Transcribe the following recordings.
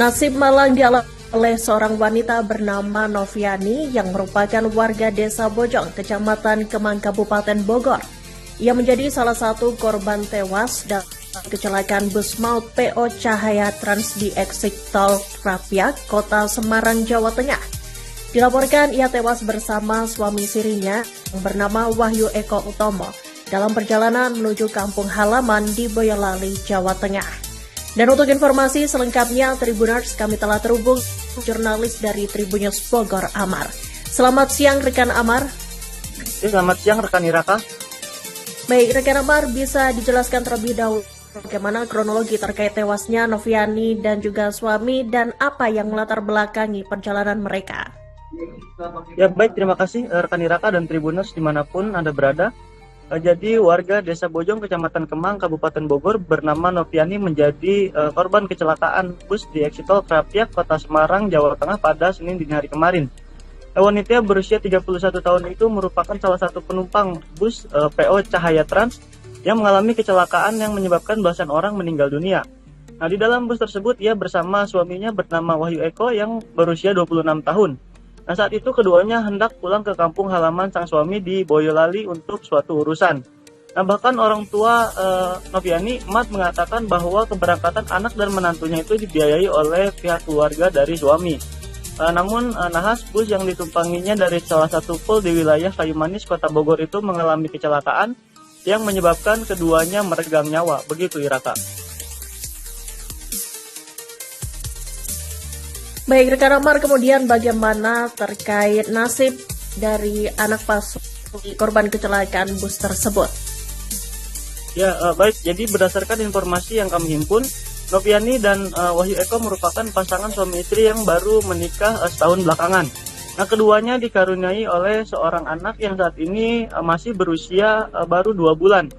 Nasib malang dialami oleh seorang wanita bernama Noviani yang merupakan warga Desa Bojong, Kecamatan Kemang, Kabupaten Bogor. Ia menjadi salah satu korban tewas dalam kecelakaan bus maut PO Cahaya Trans di exit tol Rapiak, Kota Semarang, Jawa Tengah. Dilaporkan ia tewas bersama suami sirinya yang bernama Wahyu Eko Utomo dalam perjalanan menuju kampung halaman di Boyolali, Jawa Tengah. Dan untuk informasi selengkapnya, Tribuners, kami telah terhubung jurnalis dari Tribunnews Bogor, Amar. Selamat siang, rekan Amar. Selamat siang, rekan Iraka. Baik, rekan Amar, bisa dijelaskan terlebih dahulu bagaimana kronologi terkait tewasnya Noviani dan juga suami dan apa yang melatar belakangi perjalanan mereka? Ya baik, terima kasih rekan Iraka dan Tribuners dimanapun Anda berada. Jadi warga Desa Bojong, Kecamatan Kemang, Kabupaten Bogor bernama Noviani menjadi korban kecelakaan bus di exit tol Rapiak, Kota Semarang, Jawa Tengah pada Senin dini hari kemarin. Wanita berusia 31 tahun itu merupakan salah satu penumpang bus PO Cahaya Trans yang mengalami kecelakaan yang menyebabkan belasan orang meninggal dunia. Nah, di dalam bus tersebut ia bersama suaminya bernama Wahyu Eko yang berusia 26 tahun. Nah, saat itu keduanya hendak pulang ke kampung halaman sang suami di Boyolali untuk suatu urusan. Nah, bahkan orang tua Noviani, Mat, mengatakan bahwa keberangkatan anak dan menantunya itu dibiayai oleh pihak keluarga dari suami. Namun nahas bus yang ditumpanginya dari salah satu pul di wilayah Kayumanis, Kota Bogor itu mengalami kecelakaan yang menyebabkan keduanya meregang nyawa. Begitu, Iraka. Baik, rekan Amar, kemudian bagaimana terkait nasib dari anak palsu korban kecelakaan bus tersebut? Ya, baik. Jadi berdasarkan informasi yang kami himpun, Noviani dan Wahyu Eko merupakan pasangan suami istri yang baru menikah setahun belakangan. Nah, keduanya dikaruniai oleh seorang anak yang saat ini masih berusia baru 2 bulan.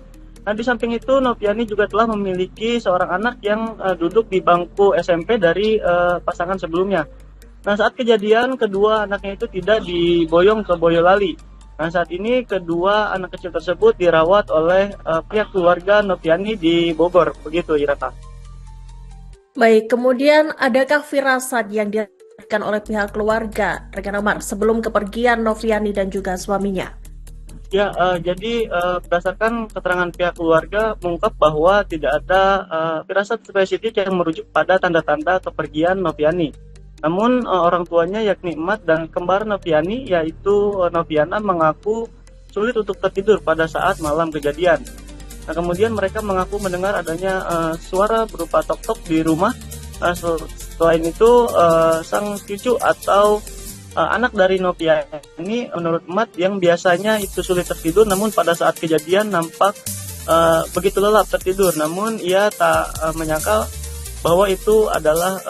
Nah, di samping itu Noviani juga telah memiliki seorang anak yang duduk di bangku SMP dari pasangan sebelumnya. Nah, saat kejadian kedua anaknya itu tidak diboyong ke Boyolali. Nah, saat ini kedua anak kecil tersebut dirawat oleh pihak keluarga Noviani di Bogor. Begitu, Iraka. Baik, kemudian adakah firasat yang diberikan oleh pihak keluarga, rekan Amar, sebelum kepergian Noviani dan juga suaminya? Ya, jadi berdasarkan keterangan pihak keluarga mengungkap bahwa tidak ada firasat spesifik yang merujuk pada tanda-tanda kepergian Noviani. Namun orang tuanya yakni Mat dan kembar Noviani yaitu Noviana mengaku sulit untuk tertidur pada saat malam kejadian. Nah, kemudian mereka mengaku mendengar adanya suara berupa tok-tok di rumah. Selain itu sang cucu atau anak dari Noviani ini menurut Mat yang biasanya itu sulit tertidur, namun pada saat kejadian nampak begitu lelap tertidur. Namun ia tak menyangka bahwa itu adalah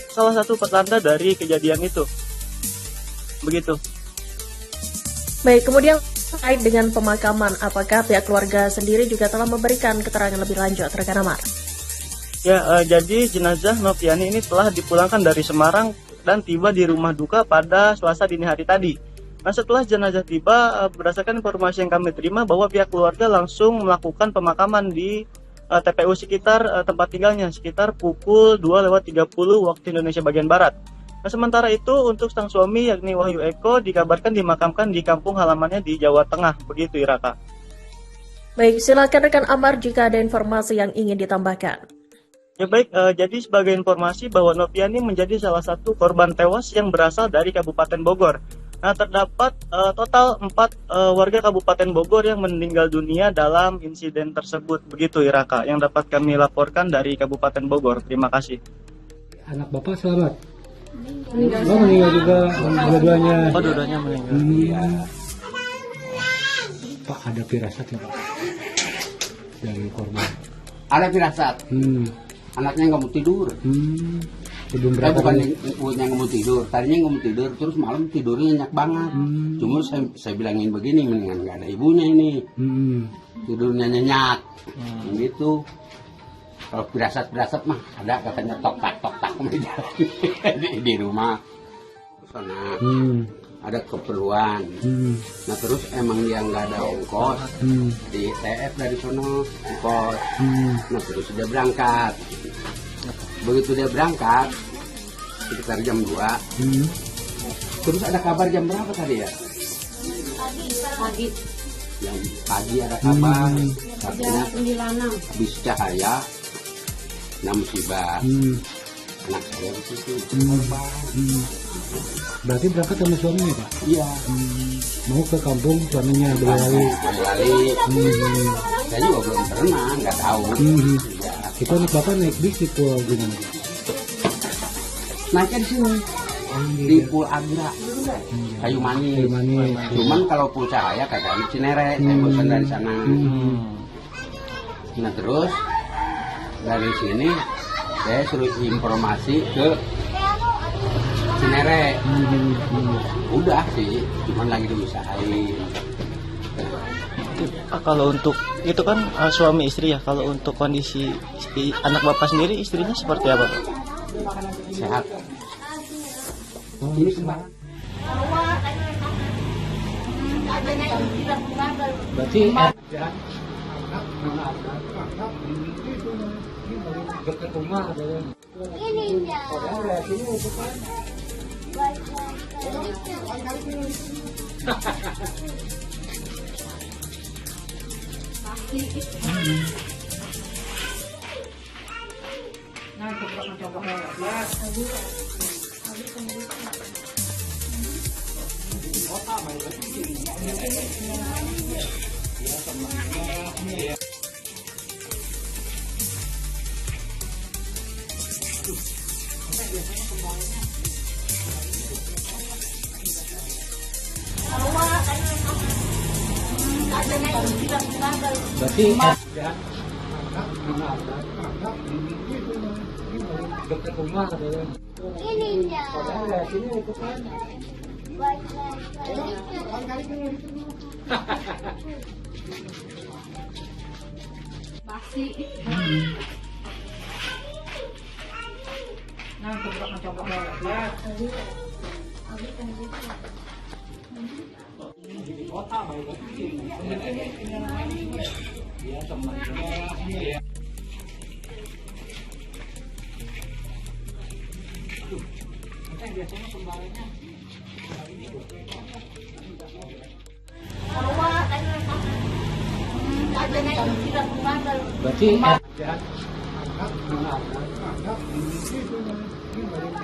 salah satu petanda dari kejadian itu. Begitu. Baik, kemudian terkait dengan pemakaman, apakah pihak keluarga sendiri juga telah memberikan keterangan lebih lanjut, rekan Amar? Ya, jadi jenazah Noviani ini telah dipulangkan dari Semarang dan tiba di rumah duka pada Selasa dini hari tadi. Nah, setelah jenazah tiba, berdasarkan informasi yang kami terima bahwa pihak keluarga langsung melakukan pemakaman di TPU sekitar tempat tinggalnya, sekitar pukul 2:30 waktu Indonesia bagian Barat. Nah, sementara itu untuk sang suami yakni Wahyu Eko dikabarkan dimakamkan di kampung halamannya di Jawa Tengah. Begitu, Iraka. Baik, silakan rekan Amar jika ada informasi yang ingin ditambahkan. Ya baik, jadi sebagai informasi bahwa Noviani menjadi salah satu korban tewas yang berasal dari Kabupaten Bogor. Nah, terdapat total 4 warga Kabupaten Bogor yang meninggal dunia dalam insiden tersebut. Begitu, Iraka, yang dapat kami laporkan dari Kabupaten Bogor. Terima kasih. Anak Bapak selamat? Meninggal juga, dua-duanya. Oh, dua-duanya meninggal. Pak, ada firasat ya, Pak? Dari korban. Ada firasat. Anaknya nggak mau tidur. Belum berapa Bukan yang nggak mau tidur. Tadinya nggak mau tidur, terus malam tidurnya nyenyak banget. Cuma saya bilangin begini, mendingan nggak ada ibunya ini. Tidurnya nyenyak, gitu. Kalau firasat mah ada katanya tok tak di rumah. Sana ada keperluan. Nah terus emang dia nggak ada ongkos, di TF dari sono ongkos. Nah terus dia berangkat. Begitu dia berangkat, sekitar jam 2. Terus ada kabar jam berapa tadi ya? Pagi. Yang pagi ada kabar, katanya habis cahaya, nah musibah. Anak saya di situ korban. Berarti berangkat sama suaminya, Pak? Iya. Mau ke kampung suaminya Boyolali. Saya juga belum pernah, nggak tahu. Ya. Itu anak Bapak naik bis di Pulau gimana? Naiknya di sini. Di Pulau Agra, Kayu Manis. Cuman kalau Pulau Cahaya kagak di Cinere, saya bosan dari sana. Nah terus dari sini saya suruh informasi ke Cinere. Udah sih, cuman lagi diusahain. Kalau untuk itu kan suami istri ya. Kalau untuk kondisi anak bapak sendiri, istrinya seperti apa, Pak? Sehat. Ini kemana? Berarti dekat rumah ada. Berarti dekat rumah ada. Berarti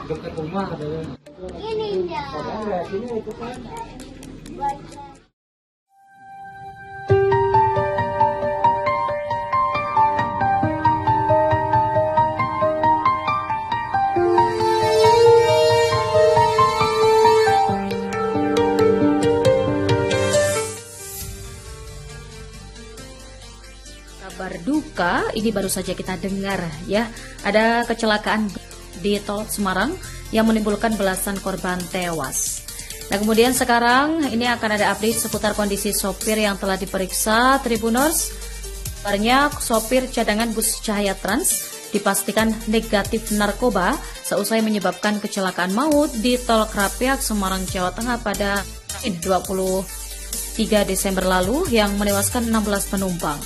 dekat rumah ada. Kabar duka ini baru saja kita dengar ya. Ada kecelakaan di Tol Semarang yang menimbulkan belasan korban tewas. Nah kemudian sekarang ini akan ada update seputar kondisi sopir yang telah diperiksa Tribuners. Kabarnya sopir cadangan bus Cahaya Trans dipastikan negatif narkoba seusai menyebabkan kecelakaan maut di Tol Krapyak, Semarang, Jawa Tengah pada 23 Desember lalu yang menewaskan 16 penumpang.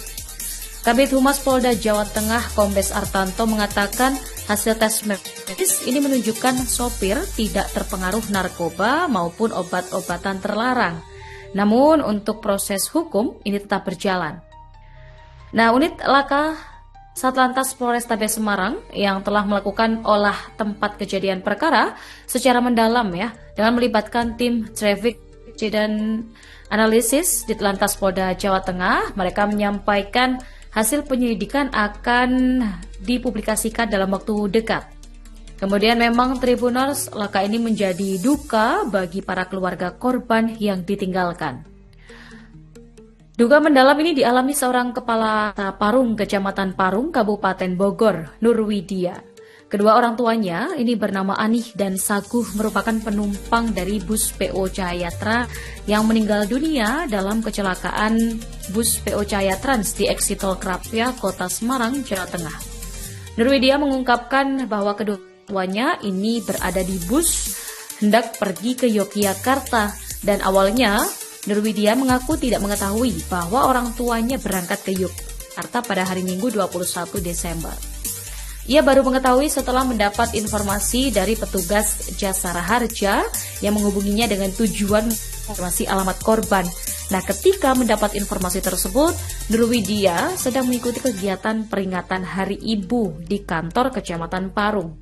Kabid Humas Polda Jawa Tengah Kombes Artanto mengatakan hasil tes medis ini menunjukkan sopir tidak terpengaruh narkoba maupun obat-obatan terlarang. Namun untuk proses hukum ini tetap berjalan. Nah, unit laka Satlantas Polrestabes Semarang yang telah melakukan olah tempat kejadian perkara secara mendalam ya dengan melibatkan tim traffic dan analisis di Telantas Polda Jawa Tengah. Mereka menyampaikan hasil penyelidikan akan dipublikasikan dalam waktu dekat. Kemudian memang Tribuners, laka ini menjadi duka bagi para keluarga korban yang ditinggalkan. Duka mendalam ini dialami seorang kepala Parung, Kecamatan Parung, Kabupaten Bogor, Nurwidia. Kedua orang tuanya ini bernama Anih dan Saguh merupakan penumpang dari bus PO Cahayatra yang meninggal dunia dalam kecelakaan bus PO Cahaya Trans di Exit Tol Krapyak, Kota Semarang, Jawa Tengah. Nurwidia mengungkapkan bahwa kedua tuanya ini berada di bus hendak pergi ke Yogyakarta dan awalnya Nurwidia mengaku tidak mengetahui bahwa orang tuanya berangkat ke Yogyakarta pada hari Minggu 21 Desember. Ia baru mengetahui setelah mendapat informasi dari petugas Jasara Harja yang menghubunginya dengan tujuan informasi alamat korban. Nah, ketika mendapat informasi tersebut, Nurwidia sedang mengikuti kegiatan peringatan Hari Ibu di kantor Kecamatan Parung.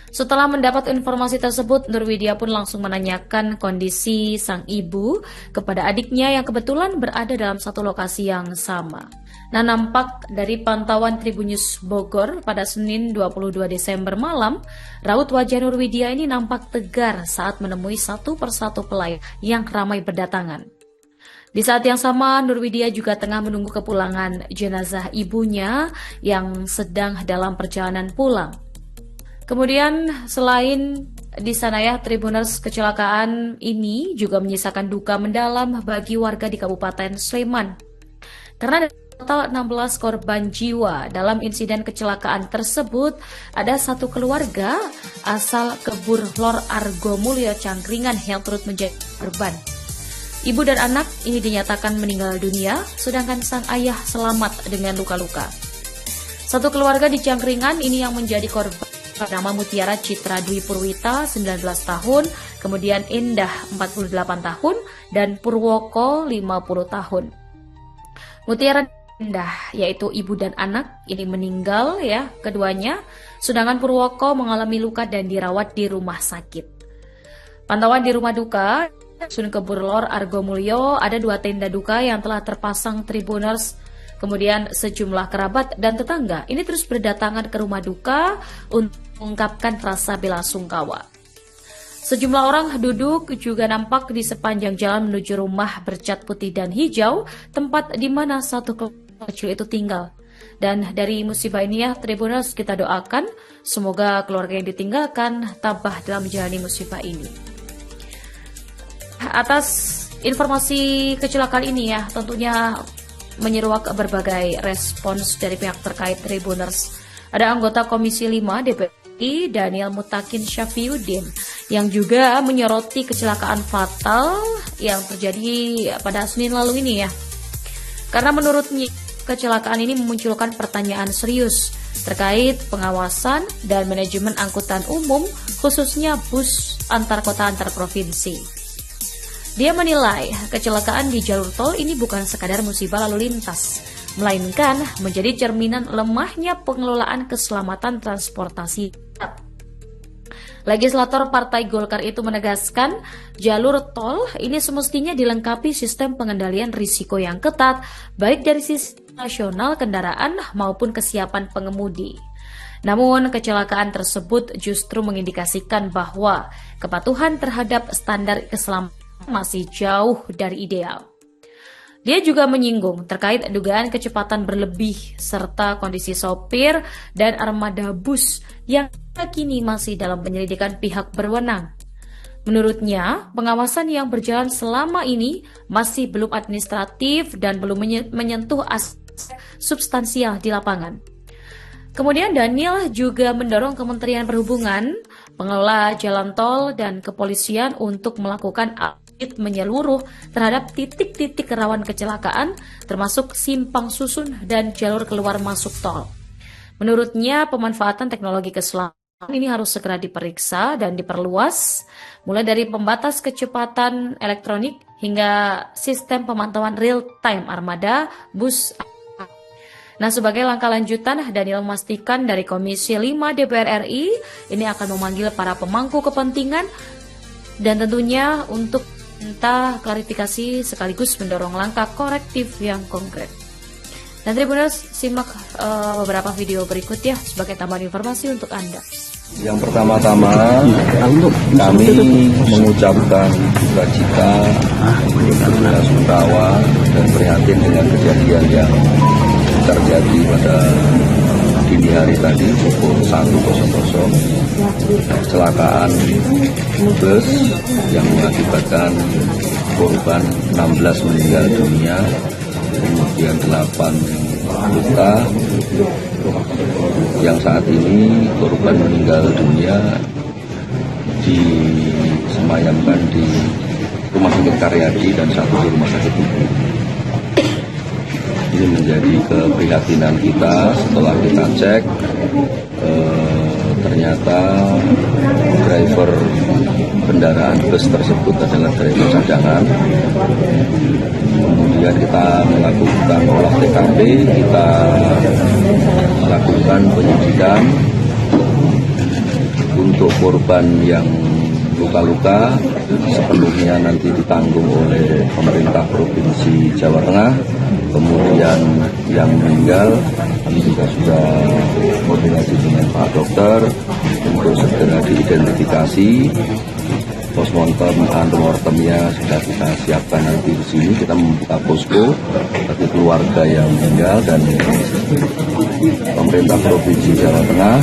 Setelah mendapat informasi tersebut, Nurwidia pun langsung menanyakan kondisi sang ibu kepada adiknya yang kebetulan berada dalam satu lokasi yang sama. Nah, nampak dari pantauan Tribunnews Bogor pada Senin 22 Desember malam, raut wajah Nurwidia ini nampak tegar saat menemui satu persatu pelayat yang ramai berdatangan. Di saat yang sama, Nurwidia juga tengah menunggu kepulangan jenazah ibunya yang sedang dalam perjalanan pulang. Kemudian selain di sana ya, Tribuners, kecelakaan ini juga menyisakan duka mendalam bagi warga di Kabupaten Sleman. Karena total 16 korban jiwa dalam insiden kecelakaan tersebut, ada satu keluarga asal Kebur Lor Argomulyo Cangkringan yang turut menjadi korban. Ibu dan anak ini dinyatakan meninggal dunia, sedangkan sang ayah selamat dengan luka-luka. Satu keluarga di Cangkringan ini yang menjadi korban bernama Mutiara Citra Dwi Purwita 19 tahun, kemudian Indah 48 tahun, dan Purwoko 50 tahun. Mutiara Indah, yaitu ibu dan anak, ini meninggal ya keduanya, sedangkan Purwoko mengalami luka dan dirawat di rumah sakit. Pantauan di rumah duka Sun Kebur Lor Argomulyo, ada 2 tenda duka yang telah terpasang Tribuners. Kemudian sejumlah kerabat dan tetangga ini terus berdatangan ke rumah duka untuk mengungkapkan rasa bela sungkawa. Sejumlah orang duduk juga nampak di sepanjang jalan menuju rumah bercat putih dan hijau, tempat di mana satu keluarga kecil itu tinggal. Dan dari musibah ini ya, Tribuners, kita doakan semoga keluarga yang ditinggalkan tabah dalam menjalani musibah ini. Atas informasi kecelakaan ini ya, tentunya menyeruak berbagai respons dari pihak terkait Tribuners. Ada anggota Komisi 5 DPR Daniel Mutakin Syafiuddin yang juga menyoroti kecelakaan fatal yang terjadi pada Senin lalu ini ya. Karena menurutnya kecelakaan ini memunculkan pertanyaan serius terkait pengawasan dan manajemen angkutan umum, khususnya bus antar kota antar provinsi. Dia menilai kecelakaan di jalur tol ini bukan sekadar musibah lalu lintas, melainkan menjadi cerminan lemahnya pengelolaan keselamatan transportasi. Legislator Partai Golkar itu menegaskan jalur tol ini semestinya dilengkapi sistem pengendalian risiko yang ketat, baik dari sisi nasional kendaraan maupun kesiapan pengemudi. Namun kecelakaan tersebut justru mengindikasikan bahwa kepatuhan terhadap standar keselamatan masih jauh dari ideal. Dia juga menyinggung terkait dugaan kecepatan berlebih serta kondisi sopir dan armada bus yang kini masih dalam penyelidikan pihak berwenang. Menurutnya, pengawasan yang berjalan selama ini masih belum administratif dan belum menyentuh aspek substansial di lapangan. Kemudian Daniel juga mendorong Kementerian Perhubungan, pengelola jalan tol, dan kepolisian untuk melakukan audit menyeluruh terhadap titik-titik rawan kecelakaan, termasuk simpang susun dan jalur keluar masuk tol. Menurutnya, pemanfaatan teknologi keselamatan ini harus segera diperiksa dan diperluas, mulai dari pembatas kecepatan elektronik hingga sistem pemantauan real-time armada bus. Nah, sebagai langkah lanjutan, Daniel memastikan dari Komisi 5 DPR RI ini akan memanggil para pemangku kepentingan dan tentunya untuk minta klarifikasi sekaligus mendorong langkah korektif yang konkret. Dan Tribuners, simak beberapa video berikut ya sebagai tambahan informasi untuk Anda. Yang pertama-tama kami mengucapkan duka cita, bela sungkawa dan prihatin dengan kejadian yang terjadi pada dini hari tadi pukul 1.00, kecelakaan bus yang mengakibatkan korban 16 meninggal dunia, kemudian 8 luka, yang saat ini korban meninggal dunia disemayamkan di Rumah Sakit Karyadi dan satu di Rumah Sakit Ibu. Ini menjadi keprihatinan kita setelah kita cek, ternyata driver kendaraan bus tersebut adalah driver cadangan. Kemudian kita melakukan olah TKP, kita melakukan penyidikan untuk korban yang luka-luka sepenuhnya nanti ditanggung oleh pemerintah Provinsi Jawa Tengah. Kemudian yang meninggal kami juga sudah koordinasi dengan Pak Dokter untuk segera diidentifikasi. Postmortem, antemortemnya sudah kita siapkan nanti di sini. Kita membuka posko bagi keluarga yang meninggal dan pemerintah Provinsi Jawa Tengah,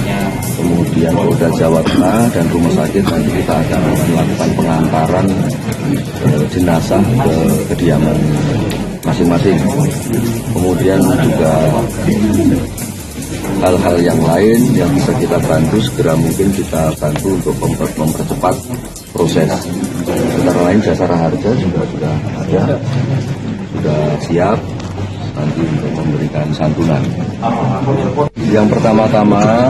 kemudian Polda Jawa Tengah dan rumah sakit nanti kita akan melakukan pengantaran jenazah ke kediaman masing-masing. Kemudian juga hal-hal yang lain yang bisa kita bantu segera mungkin kita bantu untuk mempercepat proses. Antara lain jasara harja juga sudah ada, sudah siap nanti untuk memberikan santunan. Yang pertama-tama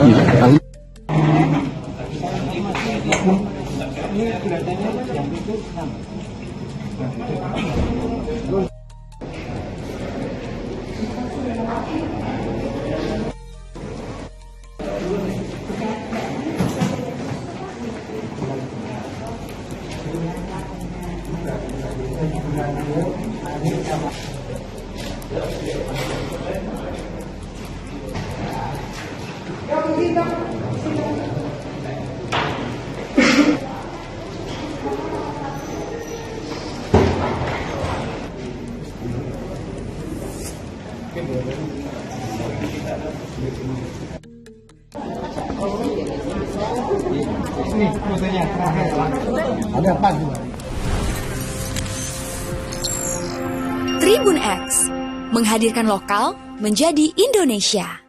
Tribun X menghadirkan lokal menjadi Indonesia.